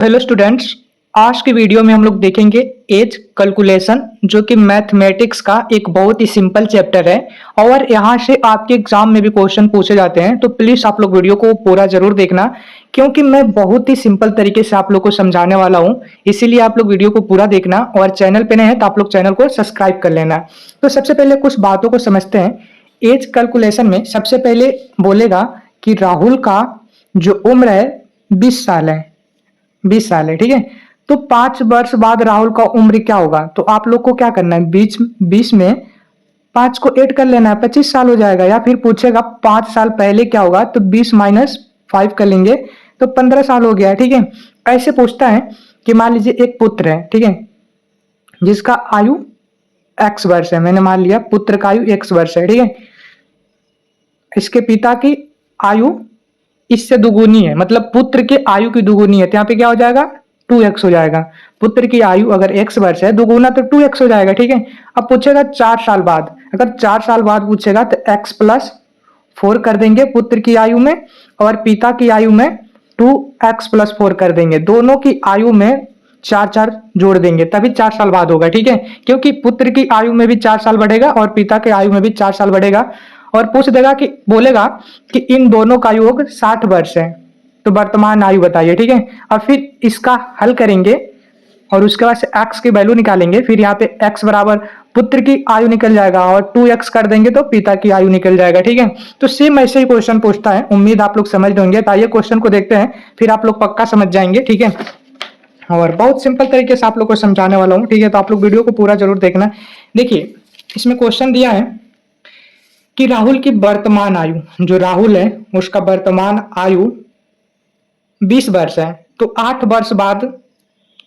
Hello students. आज की video में हम लोग देखेंगे एज कैलकुलेशन, जो कि मैथमेटिक्स का एक बहुत ही सिंपल चैप्टर है और यहाँ से आपके एग्जाम में भी क्वेश्चन पूछे जाते हैं। तो प्लीज आप लोग वीडियो को पूरा जरूर देखना, क्योंकि मैं बहुत ही सिंपल तरीके से आप लोग को समझाने वाला हूँ। इसीलिए आप लोग वीडियो को पूरा देखना और चैनल पे नए हैं तो आप लोग चैनल को सब्सक्राइब कर लेना। तो सबसे पहले कुछ बातों को समझते हैं। एज कैलकुलेशन में सबसे पहले बोलेगा कि राहुल का जो उम्र है 20 साल है। 20 साल है, ठीक है। तो 5 वर्ष बाद राहुल का उम्र क्या होगा? तो आप लोग को क्या करना है, बीच 20 में 5 को ऐड कर लेना है, 25 साल हो जाएगा। या फिर पूछेगा 5 साल पहले क्या होगा, तो 20 - 5 कर लेंगे तो 15 साल हो गया, ठीक है। ऐसे पूछता है कि मान लीजिए एक पुत्र है, ठीक है, जिसका आयु x वर्ष है। मैंने मान लिया पुत्र का आयु x वर्ष है, ठीक है। इसके पिता की आयु इससे दुगुनी है, मतलब पुत्र की आयु की दुगुनी है, तो यहाँ पे क्या हो जाएगा, 2x हो जाएगा। पुत्र की आयु अगर x वर्ष है, दुगुना तो 2x हो जाएगा, ठीक है। अब पूछेगा 4 साल बाद, अगर 4 साल बाद पूछेगा तो x+4 कर देंगे पुत्र की आयु में, और पिता की आयु में 2x+4 कर देंगे। दोनों की आयु में 4 4 जोड़ देंगे, तभी 4 साल बाद होगा, ठीक है। क्योंकि पुत्र की आयु में भी 4 साल बढ़ेगा और पिता की आयु में भी 4 साल बढ़ेगा। और पूछ देगा कि बोलेगा कि इन दोनों का योग 60 वर्ष है, तो वर्तमान आयु बताइए, ठीक है। और फिर इसका हल करेंगे और उसके बाद से x की वैल्यू निकालेंगे। फिर यहाँ पे x बराबर पुत्र की आयु निकल जाएगा और 2x कर देंगे तो पिता की आयु निकल जाएगा, ठीक है। तो सेम ऐसे ही क्वेश्चन पूछता है। उम्मीद आप लोग समझ होंगे। तो आइए क्वेश्चन को देखते हैं, फिर आप लोग पक्का समझ जाएंगे, ठीक है। और बहुत सिंपल तरीके से आप लोग को समझाने वाला हूँ, ठीक है। तो आप लोग वीडियो को पूरा जरूर देखना। देखिए, इसमें क्वेश्चन दिया है कि राहुल की वर्तमान आयु, जो राहुल है उसका वर्तमान आयु 20 वर्ष है। तो 8 वर्ष बाद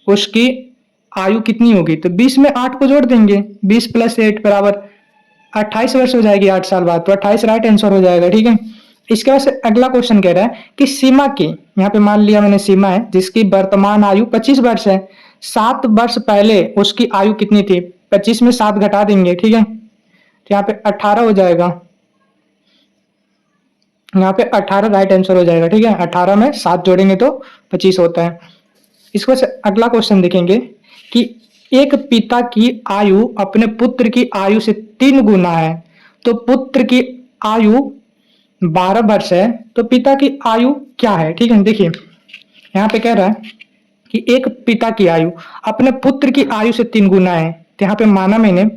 उसकी आयु कितनी होगी? तो 20 में 8 को जोड़ देंगे, 20 + 8 बराबर 28 वर्ष हो जाएगी 8 साल बाद। तो 28 राइट आंसर हो जाएगा, ठीक है। इसके बाद से अगला क्वेश्चन कह रहा है कि सीमा की, यहाँ पे मान लिया मैंने सीमा है जिसकी वर्तमान आयु 25 वर्ष है। 7 वर्ष पहले उसकी आयु कितनी थी? 25 में 7 घटा देंगे, ठीक है। तो यहाँ पे 18 हो जाएगा। यहाँ पे 18 राइट आंसर हो जाएगा, ठीक है। 18 में 7 जोड़ेंगे तो 25 होता है। इसको से अगला क्वेश्चन देखेंगे कि एक पिता की आयु अपने पुत्र की आयु से 3 गुना है। तो पुत्र की आयु 12 वर्ष है, तो पिता की आयु क्या है? ठीक है, देखिए यहाँ पे कह रहा है कि एक पिता की आयु अपने पुत्र की आयु से 3 गुना है। तो यहाँ पे माना मैंने,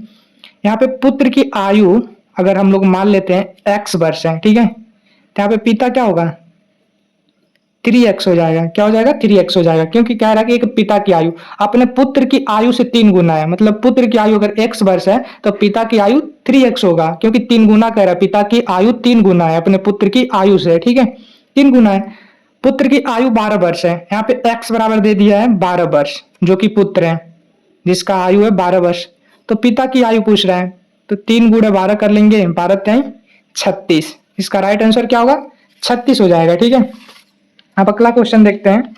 यहाँ पे पुत्र की आयु अगर हम लोग मान लेते हैं x वर्ष है, ठीक है। तो यहाँ पे पिता क्या होगा, 3x हो जाएगा। क्या हो जाएगा? 3x हो जाएगा, क्योंकि कह रहा है कि एक पिता की आयु अपने पुत्र की आयु से 3 गुना है। मतलब पुत्र की आयु अगर x वर्ष है तो पिता की आयु 3x होगा, क्योंकि 3 गुना कह रहा है। पिता की आयु 3 गुना है अपने पुत्र की आयु से, ठीक है, 3 गुना है। पुत्र की आयु 12 वर्ष है। यहाँ पे x बराबर दे दिया है 12 वर्ष, जो कि पुत्र है जिसका आयु है 12 वर्ष। तो पिता की आयु पूछ रहा है, तो 3 गुणे 12 कर लेंगे, 12 3 36। इसका राइट आंसर क्या होगा? 36 हो जाएगा, ठीक है। अब अगला क्वेश्चन देखते हैं।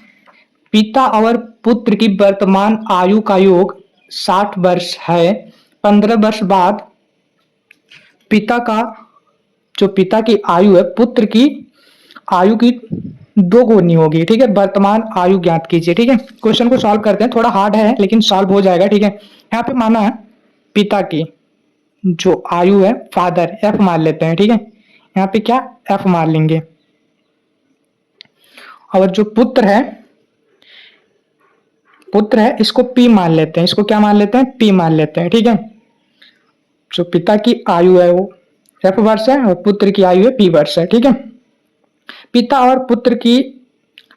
पिता और पुत्र की वर्तमान आयु का योग 60 वर्ष है। 15 वर्ष बाद पिता का, जो पिता की आयु है, पुत्र की आयु की 2 गुनी होगी, ठीक है। वर्तमान आयु ज्ञात कीजिए, ठीक है। क्वेश्चन को सॉल्व करते हैं, थोड़ा हार्ड है लेकिन सॉल्व हो जाएगा, ठीक है। यहाँ पे माना है पिता की जो आयु है, फादर एफ मान लेते हैं, ठीक है। यहाँ पे क्या एफ मान लेंगे, और जो पुत्र है इसको पी मान लेते हैं। इसको क्या मान लेते हैं? पी मान लेते हैं, ठीक है। जो पिता की आयु है वो एफ वर्ष है और पुत्र की आयु है पी वर्ष है, ठीक है। पिता और पुत्र की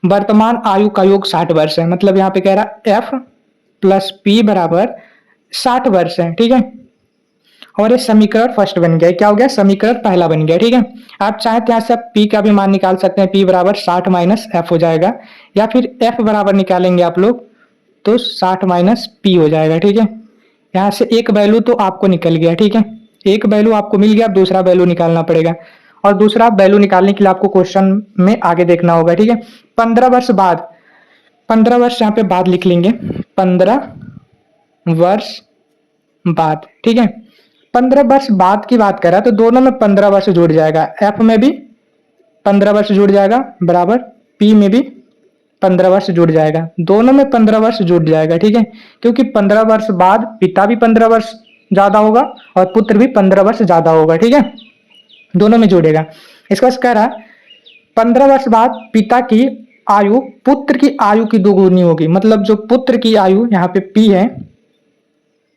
वर्तमान आयु का योग 60 वर्ष है। मतलब यहाँ पे कह रहा है एफ प्लस पी बराबर 60 वर्ष है, ठीक है। और ये समीकरण फर्स्ट बन गया। क्या हो गया? समीकरण पहला बन गया, ठीक है। आप चाहे तो यहाँ से आप पी का भी मान निकाल सकते हैं। पी बराबर 60 माइनस एफ हो जाएगा, या फिर एफ बराबर निकालेंगे आप लोग तो 60 माइनस पी हो जाएगा, ठीक है। यहाँ से एक वैल्यू तो आपको निकल गया, ठीक है। एक वैल्यू आपको मिल गया, अब दूसरा वैल्यू निकालना पड़ेगा। और दूसरा वैल्यू निकालने के लिए आपको क्वेश्चन में आगे देखना होगा, ठीक है। 15 वर्ष बाद, 15 वर्ष यहाँ पे बाद लिख लेंगे, 15 वर्ष बाद, ठीक है। 15 वर्ष बाद की बात कर रहा है तो दोनों में 15 वर्ष जुड़ जाएगा। एफ में भी 15 वर्ष जुड़ जाएगा बराबर पी में भी 15 वर्ष जुड़ जाएगा, दोनों में 15 वर्ष जुड़ जाएगा, ठीक है, क्योंकि 15 वर्ष बाद पिता भी 15 वर्ष ज्यादा होगा और पुत्र भी 15 वर्ष ज्यादा होगा, ठीक है, दोनों में जुड़ेगा। इसका कह रहा 15 वर्ष बाद पिता की आयु पुत्र की आयु की दोगुनी होगी, मतलब जो पुत्र की आयु यहाँ पे पी है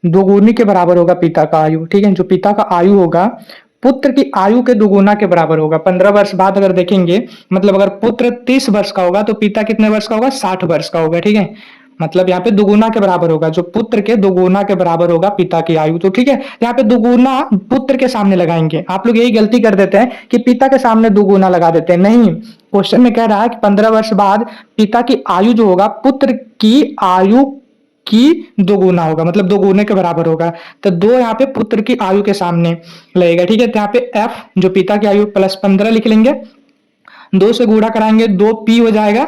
दोगुनी के बराबर होगा पिता का आयु, ठीक है, जो पिता का आयु होगा पुत्र की आयु के दोगुना के बराबर होगा। 15 वर्ष बाद अगर देखेंगे, मतलब अगर पुत्र 30 वर्ष का होगा तो पिता कितने वर्ष का होगा, 60 वर्ष का होगा, ठीक है, मतलब यहाँ पे दोगुना के बराबर होगा, जो पुत्र के दोगुना के बराबर होगा पिता की आयु, तो ठीक है, यहाँ पे दोगुना पुत्र के सामने लगाएंगे। आप लोग यही गलती कर देते हैं कि पिता के सामने दोगुना लगा देते हैं, नहीं, क्वेश्चन में कह रहा है कि 15 वर्ष बाद पिता की आयु जो होगा पुत्र की आयु की दोगुना होगा, मतलब दोगुने के बराबर होगा, तो दो यहाँ पे पुत्र की आयु के सामने लगेगा, ठीक है, तो यहाँ पे f जो पिता की आयु प्लस 15 लिख लेंगे, 2 से गुणा कराएंगे 2p हो जाएगा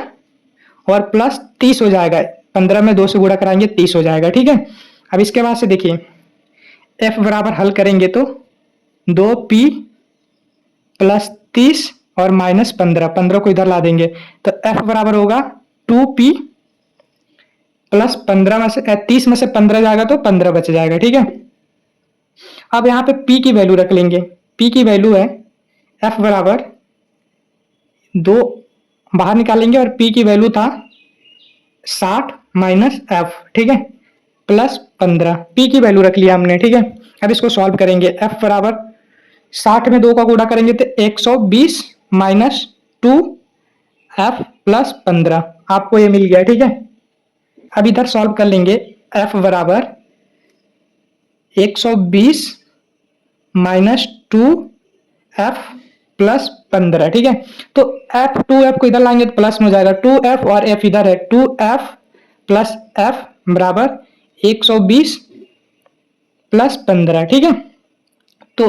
और प्लस 30 हो जाएगा, 15 में 2 से गुणा कराएंगे 30 हो जाएगा, ठीक है। अब इसके बाद से देखिए f बराबर हल करेंगे तो 2p प्लस 30 और माइनस 15, 15 को इधर ला देंगे तो f बराबर होगा 2p प्लस 15 में से 30 में से 15 जाएगा तो 15 बच जाएगा, ठीक है। अब यहाँ पे p की वैल्यू रख लेंगे, p की वैल्यू है f बराबर 2 बाहर निकालेंगे और p की वैल्यू था 60 माइनस f, ठीक है, प्लस 15, p की वैल्यू रख लिया हमने, ठीक है। अब इसको सॉल्व करेंगे, f बराबर 60 में 2 का गुणा करेंगे तो 120 माइनस 2f प्लस 15, आपको ये मिल गया, ठीक है। अब इधर सॉल्व कर लेंगे, f बराबर 120 माइनस 2f प्लस 15, ठीक है, तो f 2f को इधर लाएंगे तो प्लस में हो जाएगा, 2f और f इधर है, 2f प्लस f बराबर 120 प्लस 15, ठीक है, तो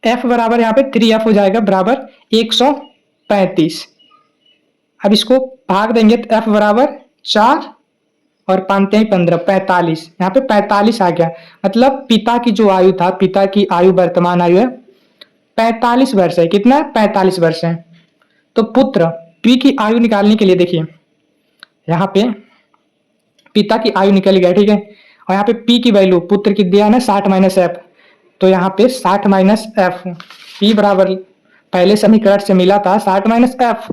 f बराबर यहाँ पे 3f हो जाएगा बराबर 135। अब इसको भाग देंगे तो f बराबर 4 और 5 15, 45, यहाँ पे 45 आ गया, मतलब पिता की जो आयु था, पिता की आयु वर्तमान आयु है 45 वर्ष है, कितना है 45 वर्ष है। तो पुत्र p की आयु निकालने के लिए देखिए यहाँ पे पिता की आयु निकल गया, ठीक है, और यहाँ पे p की वैल्यू पुत्र की दिया है ना 60 माइनस एफ, तो यहाँ पे 60 माइनस एफ, p बराबर पहले समीकरण से मिला था 60 माइनस एफ,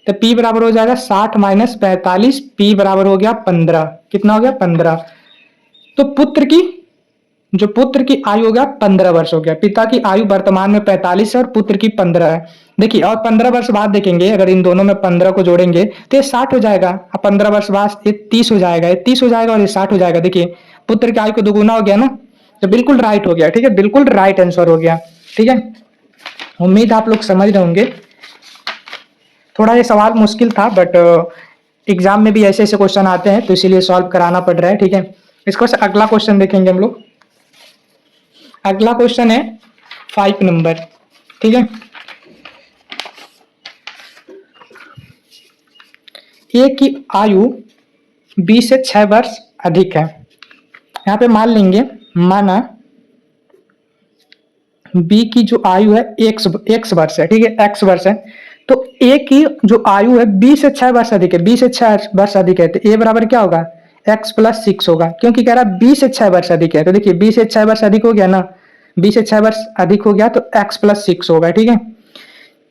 तो p बराबर हो जाएगा 60 माइनस 45, p बराबर हो गया 15, कितना हो गया 15, तो पुत्र की आयु हो गया 15 वर्ष हो गया, पिता की आयु वर्तमान में 45 है और पुत्र की 15 है। देखिए और 15 वर्ष बाद देखेंगे अगर इन दोनों में 15 को जोड़ेंगे तो ये 60 हो जाएगा, अब 15 वर्ष बाद ये 30 हो जाएगा, ये 30 हो जाएगा और ये 60 हो जाएगा, देखिए पुत्र की आयु को दोगुना हो गया ना, तो बिल्कुल राइट हो गया, ठीक है, बिल्कुल राइट आंसर हो गया, ठीक है। उम्मीद आप लोग समझ रहे होंगे, थोड़ा ये सवाल मुश्किल था बट एग्जाम में भी ऐसे ऐसे क्वेश्चन आते हैं तो इसीलिए सॉल्व कराना पड़ रहा है, ठीक है। इसको अगला क्वेश्चन देखेंगे हम लोग, अगला क्वेश्चन है 5 नंबर, ठीक है। ए की आयु 20 से 6 वर्ष अधिक है, यहाँ पे मान लेंगे, माना बी की जो आयु है x वर्ष है, ठीक है, x वर्ष है, तो ए की जो आयु है 20 से 6 वर्ष अधिक है, 20 से 6 वर्ष अधिक है, तो ए बराबर क्या होगा x प्लस 6 होगा, क्योंकि कह रहा है 20 से 6 वर्ष अधिक है, तो देखिए 20 से 6 वर्ष अधिक हो गया ना, 20 से 6 वर्ष अधिक हो गया तो x प्लस 6 होगा, ठीक है।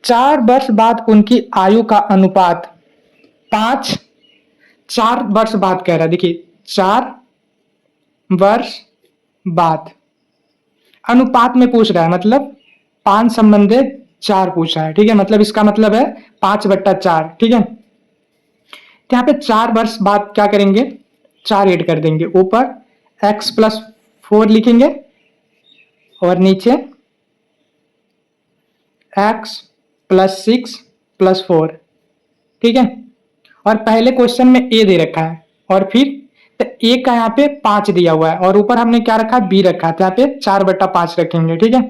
4 वर्ष बाद उनकी आयु का अनुपात 5, 4 वर्ष बाद कह रहा है, देखिए 4 वर्ष बाद अनुपात में पूछ रहा है, मतलब 5 संबंधित 4 पूछा है, ठीक है, मतलब इसका मतलब है 5/4, ठीक है। तो यहाँ पे 4 वर्ष बाद क्या करेंगे, 4 ऐड कर देंगे, ऊपर x प्लस 4 लिखेंगे और नीचे x प्लस 6 प्लस 4, ठीक है, और पहले क्वेश्चन में a दे रखा है और फिर तो a का यहाँ पे 5 दिया हुआ है और ऊपर हमने क्या रखा b रखा है, तो यहाँ पे 4/5 रखेंगे, ठीक है,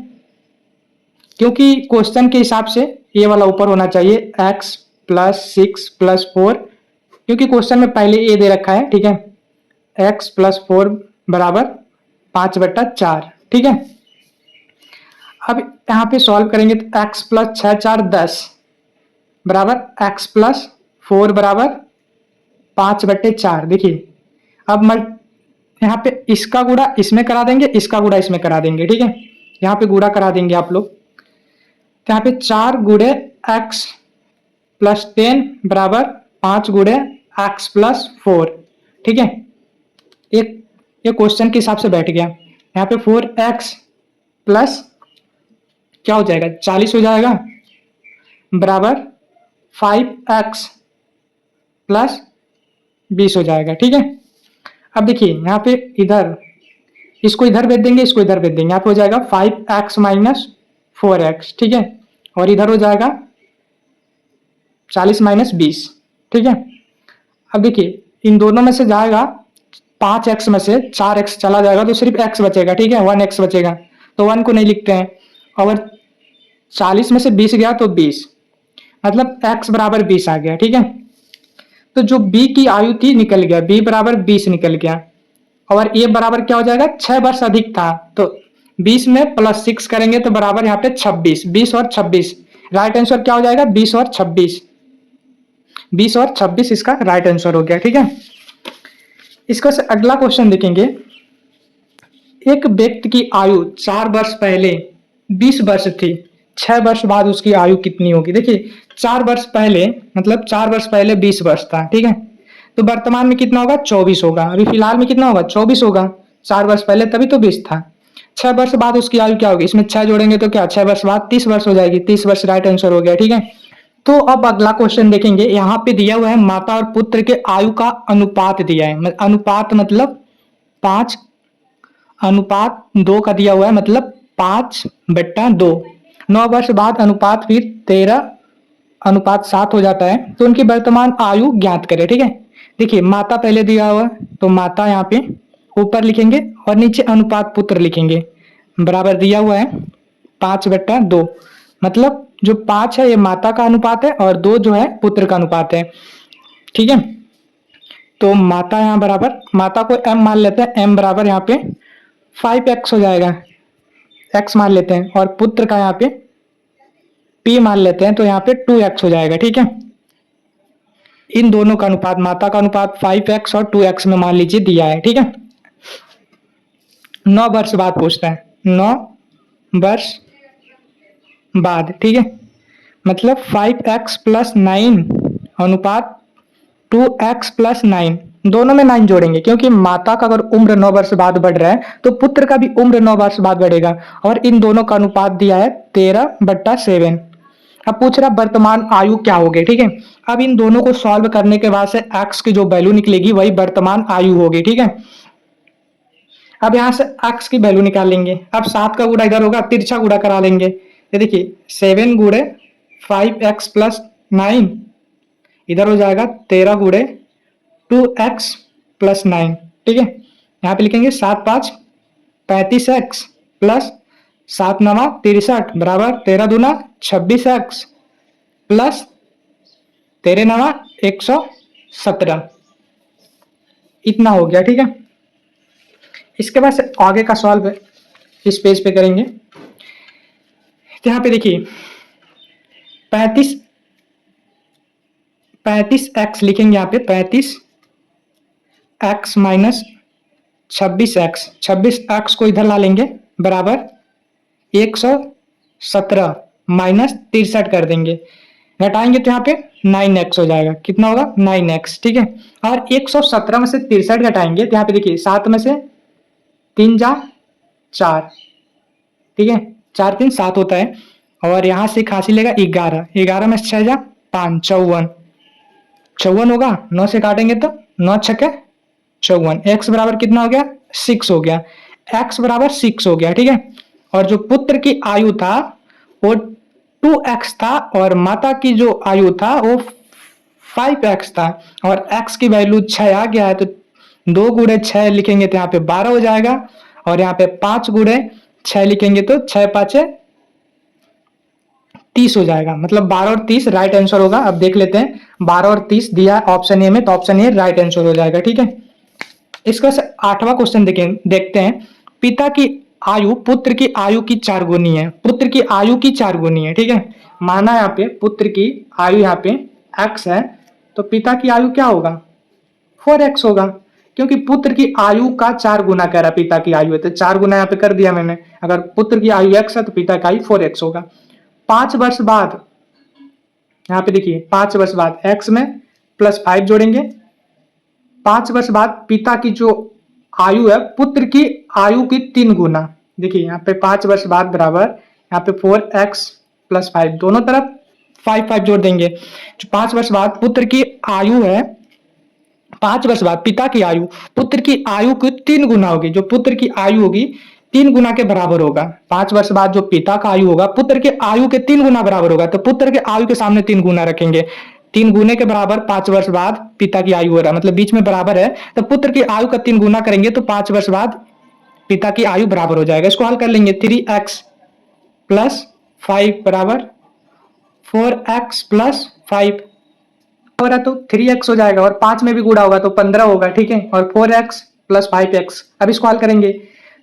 क्योंकि क्वेश्चन के हिसाब से a वाला ऊपर होना चाहिए, x प्लस 6 प्लस 4, क्योंकि क्वेश्चन में पहले a दे रखा है, ठीक है, x प्लस 4 बराबर 5/4, ठीक है। अब यहाँ पे सॉल्व करेंगे तो x प्लस 6 4 10 बराबर x प्लस 4 बराबर 5/4। देखिए अब यहाँ पे इसका गुणा इसमें करा देंगे, इसका गुणा इसमें करा देंगे, ठीक है। यहाँ पे गुणा करा देंगे आप लोग, तो यहाँ पे 4 गुणे x प्लस 10 बराबर 5 गुणे x प्लस 4, ठीक है। एक ये क्वेश्चन के हिसाब से बैठ गया। यहाँ पे 4x प्लस क्या हो जाएगा 40 हो जाएगा बराबर 5x प्लस 20 हो जाएगा, ठीक है। अब देखिए यहाँ पे इधर इसको इधर भेज देंगे, इसको इधर भेज देंगे, यहाँ पे हो जाएगा 5x माइनस 4x, ठीक है। और इधर हो जाएगा 40 माइनस 20, ठीक है। अब देखिए इन दोनों में से जाएगा 5x में से 4x चला जाएगा तो सिर्फ x बचेगा, ठीक है, 1x बचेगा, तो 1 को नहीं लिखते हैं। और 40 में से 20 गया तो 20, मतलब x बराबर 20 आ गया, ठीक है। तो जो b की आयु थी निकल गया, b बराबर 20 निकल गया। और a बराबर क्या हो जाएगा 6 वर्ष अधिक था, तो 20 में प्लस 6 करेंगे तो बराबर यहाँ पे 26, 20 और 26, राइट आंसर क्या हो जाएगा 20 और 26, 20 और 26 इसका राइट आंसर हो गया, ठीक है। इसका से अगला क्वेश्चन देखेंगे। एक व्यक्ति की आयु 4 वर्ष पहले 20 वर्ष थी, 6 वर्ष बाद उसकी आयु कितनी होगी। देखिए 4 वर्ष पहले मतलब 4 वर्ष पहले 20 वर्ष था, ठीक है, तो वर्तमान में कितना होगा 24 होगा, अभी फिलहाल में कितना होगा 24 होगा, 4 वर्ष पहले तभी तो 20 था। 6 वर्ष बाद उसकी आयु क्या होगी, इसमें 6 जोड़ेंगे तो क्या 6 वर्ष बाद 30 वर्ष हो जाएगी, 30 वर्ष राइट आंसर हो गया, ठीक है। तो अब अगला क्वेश्चन देखेंगे। यहाँ पे दिया हुआ है माता और पुत्र के आयु का अनुपात दिया है, अनुपात मतलब 5 अनुपात 2 का दिया हुआ है, मतलब 5/2। 9 वर्ष बाद अनुपात फिर 13 अनुपात 7 हो जाता है, तो उनकी वर्तमान आयु ज्ञात करें, ठीक है। देखिए माता पहले दिया हुआ है तो माता यहाँ पे ऊपर लिखेंगे और नीचे अनुपात पुत्र लिखेंगे, बराबर दिया हुआ है 5/2, मतलब जो 5 है ये माता का अनुपात है और 2 जो है पुत्र का अनुपात है, ठीक है। तो माता यहाँ बराबर, माता को m मान लेते हैं, m बराबर यहाँ पे 5x हो जाएगा, x मान लेते हैं, और पुत्र का यहाँ पे p मान लेते हैं तो यहाँ पे 2x हो जाएगा, ठीक है। इन दोनों का अनुपात, माता का अनुपात 5x और 2x में मान लीजिए दिया है, ठीक है। 9 वर्ष बाद पूछता है, 9 वर्ष बाद, ठीक है, मतलब 5x प्लस 9 अनुपात 2x प्लस 9, दोनों में 9 जोड़ेंगे, क्योंकि माता का अगर उम्र 9 वर्ष बाद बढ़ रहा है तो पुत्र का भी उम्र 9 वर्ष बाद बढ़ेगा, और इन दोनों का अनुपात दिया है 13/7। अब पूछ रहा वर्तमान आयु क्या होगी, ठीक है। अब इन दोनों को सॉल्व करने के बाद से x की जो वैल्यू निकलेगी वही वर्तमान आयु होगी, ठीक है। अब यहाँ से x की वैल्यू निकाल लेंगे। अब 7 का गुणा इधर होगा, तिरछा गुणा करा लेंगे, ये देखिए 7 गुणे 5x प्लस 9, इधर हो जाएगा 13 गुणे 2x प्लस 9, ठीक है। यहाँ पे लिखेंगे 7 5 35x प्लस 7 9 63 बराबर 13 दूना 26x प्लस 13 9 117, इतना हो गया, ठीक है। इसके बाद से आगे का सॉल्व इस पेज पे करेंगे। तो यहाँ पे देखिए 35x लिखेंगे, यहाँ पे 35x माइनस 26x को इधर ला लेंगे बराबर 117 माइनस 63 कर देंगे, घटाएंगे तो यहाँ पे 9x हो जाएगा, कितना होगा 9x, ठीक है। और 117 में से 63 घटाएंगे तो यहाँ पे देखिए 7 में से 3 जा 4, ठीक है, 4 3 7 होता है, और यहाँ से खांसी लेगा 11, 11 में 6 जा 5 54 होगा, 9 से काटेंगे तो 9 छक्के 54, x बराबर कितना हो गया 6 हो गया, x बराबर 6 हो गया, ठीक है। और जो पुत्र की आयु था वो 2x था, और माता की जो आयु था वो 5x था, और x की वैल्यू 6 आ गया है, तो 2 गुणे 6 लिखेंगे तो यहाँ पे 12 हो जाएगा, और यहाँ पे 5 गुणे 6 लिखेंगे तो 6 5 30 हो जाएगा, मतलब 12 और 30 राइट आंसर होगा। अब देख लेते हैं 12 और 30 दिया ऑप्शन ए में, तो ऑप्शन ए राइट आंसर हो जाएगा, ठीक है। इसका 8वां क्वेश्चन देखते हैं। पिता की आयु पुत्र की आयु की 4 गुनी है, पुत्र की आयु की 4 गुनी है, ठीक है। माना यहाँ पे पुत्र की आयु यहाँ पे x है, तो पिता की आयु क्या होगा 4x होगा, क्योंकि पुत्र की आयु का 4 गुना कह रहा पिता की आयु है, तो 4 गुना यहाँ पे कर दिया मैंने। अगर पुत्र की आयु x है तो पिता की आयु 4x होगा। 5 वर्ष बाद, यहाँ पे देखिए 5 वर्ष बाद x में +5 जोड़ेंगे। 5 वर्ष बाद पिता की जो आयु है पुत्र की आयु की 3 गुना, देखिए यहाँ पे 5 वर्ष बाद बराबर यहाँ पे 4x + 5, दोनों तरफ 5 जोड़ देंगे। जो 5 वर्ष बाद पुत्र की आयु है, 5 वर्ष बाद पिता की आयु पुत्र की आयु की 3 गुना होगी, जो पुत्र की आयु होगी 3 गुना के बराबर होगा। 5 वर्ष बाद जो पिता का आयु होगा पुत्र के आयु के 3 गुना बराबर होगा, तो पुत्र के आयु के सामने 3 गुना रखेंगे। 3 गुने के बराबर 5 वर्ष बाद पिता की आयु हो रहा है, मतलब बीच में बराबर है, तो पुत्र की आयु का 3 गुना करेंगे तो 5 वर्ष बाद पिता की आयु बराबर हो जाएगा। इसको हल कर लेंगे। 3x + 5 बराबर 4x + 5 हो रहा, तो 3x हो जाएगा और 5 में भी गुणा होगा तो 15 होगा, ठीक है। और 4x + 5x, अब इसको हल करेंगे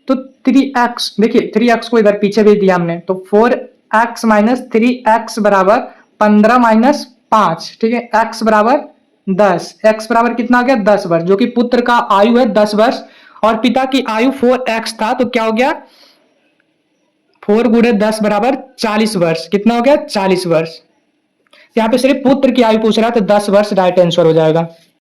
तो 3x, देखिए 3x को इधर पीछे भेज दिया हमने, तो 4x - 3x बराबर 15 - 5, ठीक है। x बराबर 10, x बराबर कितना आ गया 10 वर्ष, जो कि पुत्र का आयु है 10 वर्ष और पिता की आयु 4x था, तो क्या हो गया 4 × 10 बराबर 40 वर्ष। कितना हो गया 40 वर्ष। यहाँ पे सिर्फ पुत्र की आयु पूछ रहा है, तो 10 वर्ष राइट आंसर हो जाएगा।